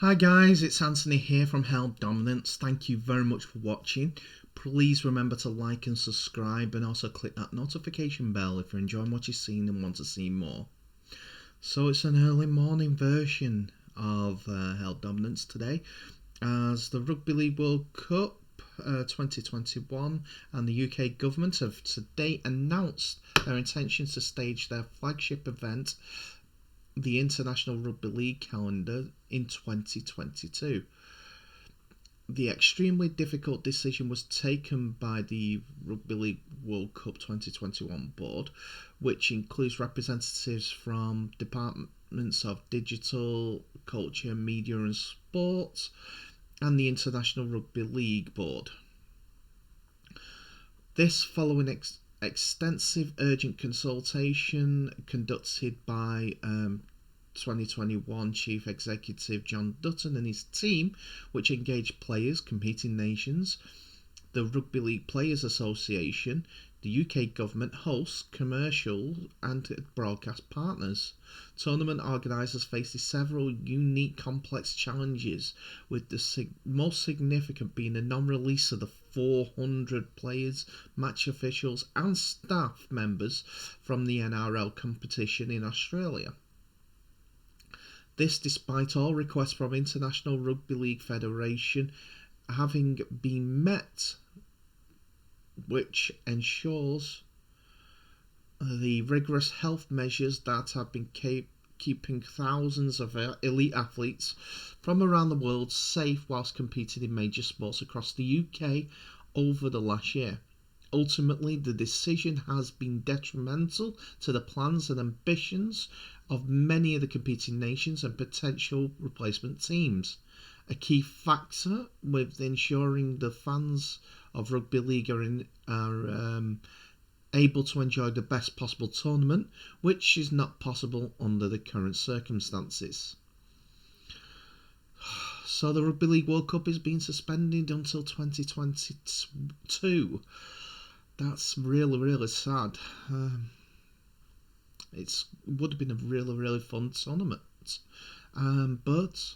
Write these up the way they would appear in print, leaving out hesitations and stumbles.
Hi guys, it's Anthony here from Held Dominance. Thank you very much for watching. Please remember to like and subscribe, and also click that notification bell if you're enjoying what you're seeing and want to see more. So it's an early morning version of Held Dominance today, as the Rugby League World Cup 2021 and the UK government have today announced their intentions to stage their flagship event, the International Rugby League calendar, in 2022. The extremely difficult decision was taken by the Rugby League World Cup 2021 board, which includes representatives from departments of digital, culture, media and sport, and the International Rugby League board. This following extensive urgent consultation conducted by 2021 Chief Executive John Dutton and his team, which engaged players, competing nations, the Rugby League Players Association, the UK government, hosts, commercial and broadcast partners. Tournament organisers faced several unique complex challenges, with the most significant being the non-release of the 400 players, match officials and staff members from the NRL competition in Australia. This despite all requests from International Rugby League Federation having been met, which ensures the rigorous health measures that have been keeping thousands of elite athletes from around the world safe whilst competing in major sports across the UK over the last year. Ultimately, the decision has been detrimental to the plans and ambitions of many of the competing nations and potential replacement teams. A key factor with ensuring the fans of rugby league are able to enjoy the best possible tournament, which is not possible under the current circumstances. So the Rugby League World Cup is being suspended until 2022. That's really sad. It would have been a really fun tournament, but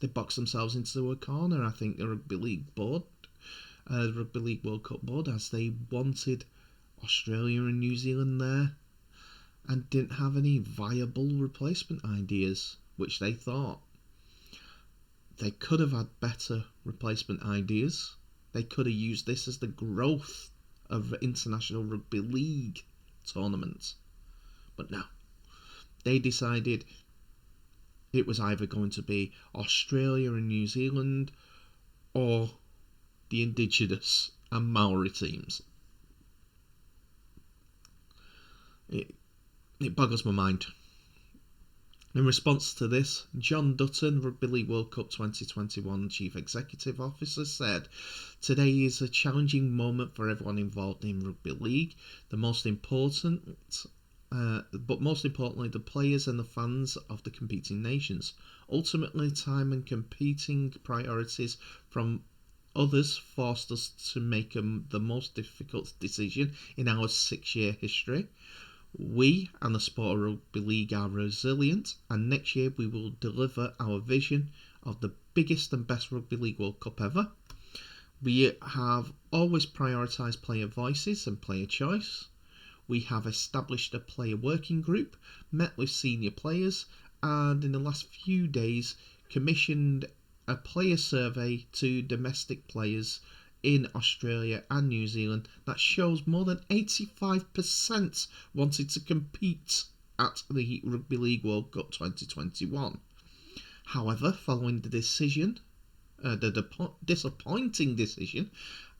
they boxed themselves into a corner. I think the Rugby League board, Rugby League World Cup board, as they wanted Australia and New Zealand there and didn't have any viable replacement ideas, which they thought they could have had better replacement ideas. They could have used this as the growth of International Rugby League tournament. But no, they decided it was either going to be Australia and New Zealand or the Indigenous and Maori teams. It boggles my mind. In response to this, John Dutton, Rugby League World Cup 2021 Chief Executive Officer, said, "Today is a challenging moment for everyone involved in rugby league. Most importantly, the players and the fans of the competing nations. Ultimately, time and competing priorities from others forced us to make the most difficult decision in our 6-year history. We and the sport of rugby league are resilient, and next year we will deliver our vision of the biggest and best Rugby League World Cup ever. We have always prioritised player voices and player choice. We have established a player working group, met with senior players, and in the last few days commissioned a player survey to domestic players in Australia and New Zealand that shows more than 85% wanted to compete at the Rugby League World Cup 2021. However, following the decision, the disappointing decision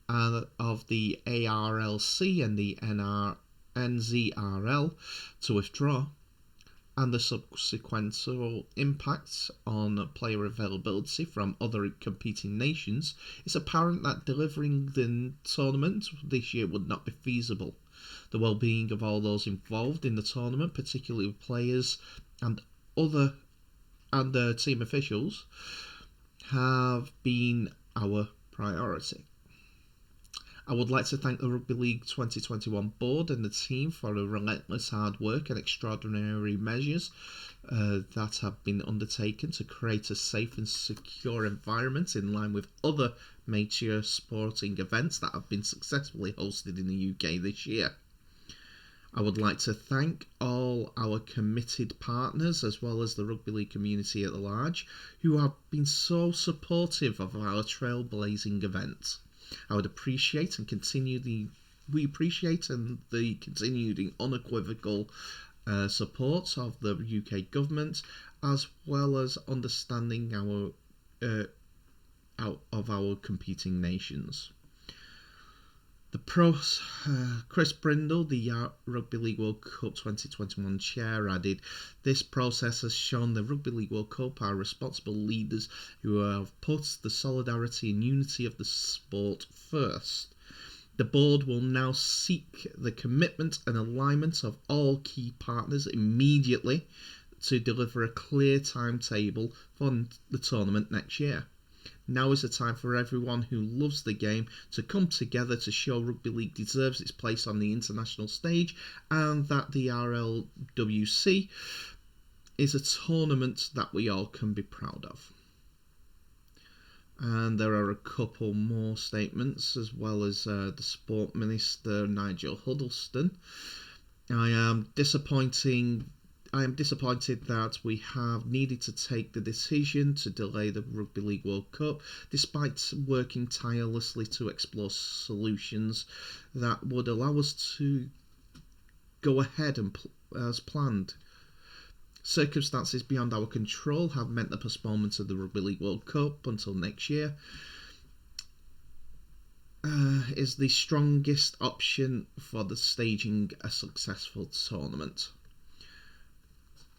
of the ARLC and the NZRL to withdraw, and the subsequent impacts on player availability from other competing nations, it's apparent that delivering the tournament this year would not be feasible. The well-being of all those involved in the tournament, particularly players and team officials, have been our priority. I would like to thank the Rugby League 2021 board and the team for the relentless hard work and extraordinary measures that have been undertaken to create a safe and secure environment in line with other major sporting events that have been successfully hosted in the UK this year. I would like to thank all our committed partners as well as the rugby league community at large who have been so supportive of our trailblazing event. I would appreciate and we appreciate the continued and unequivocal support of the UK government, as well as understanding of our competing nations. The pros, Chris Brindle, the Rugby League World Cup 2021 chair, added, "This process has shown the Rugby League World Cup are responsible leaders who have put the solidarity and unity of the sport first. The board will now seek the commitment and alignment of all key partners immediately to deliver a clear timetable for the tournament next year. Now is the time for everyone who loves the game to come together to show Rugby League deserves its place on the international stage and that the RLWC is a tournament that we all can be proud of." And there are a couple more statements, as well as the Sport Minister Nigel Huddleston. I am disappointed that we have needed to take the decision to delay the Rugby League World Cup, despite working tirelessly to explore solutions that would allow us to go ahead as planned. Circumstances beyond our control have meant the postponement of the Rugby League World Cup until next year is the strongest option for the staging a successful tournament.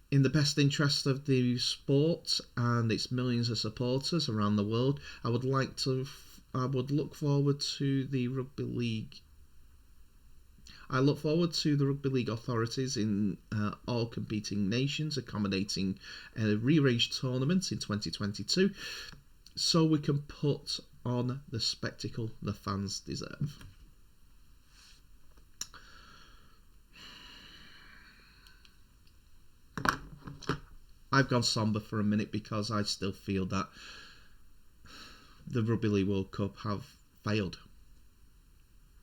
In the best interest of the sport and its millions of supporters around the world, I would look forward to the Rugby League. I look forward to the Rugby League authorities in all competing nations accommodating a rearranged tournament in 2022, so we can put on the spectacle the fans deserve. I've gone somber for a minute because I still feel that the Rugby League World Cup have failed,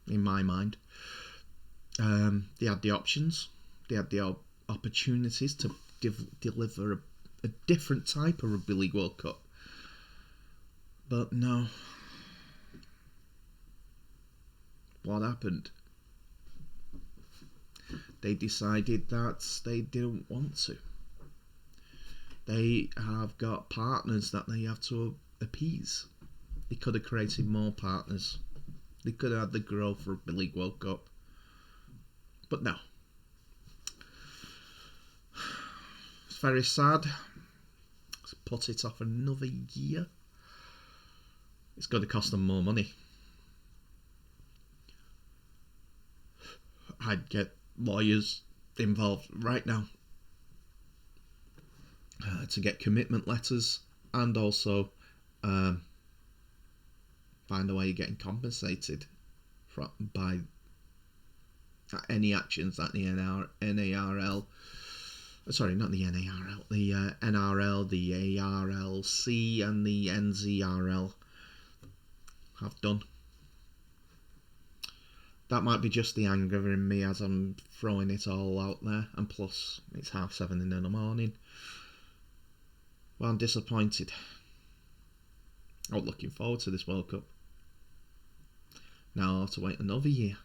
in my mind. They had the options, they had the opportunities to deliver a different type of Rugby League World Cup. But no. What happened? They decided that they didn't want to. They have got partners that they have to appease. They could have created more partners. They could have had the growth Rugby League World Cup. But no. It's very sad. Let's put it off another year. It's going to cost them more money. I'd get lawyers involved right now to get commitment letters and also find a way of getting compensated by any actions that the NARL, sorry, not the NARL, the NRL, the ARLC and the NZRL have done. That might be just the anger in me as I'm throwing it all out there, and plus it's 7:30 in the morning. Well, I'm disappointed. I'm looking forward to this World Cup. Now I'll have to wait another year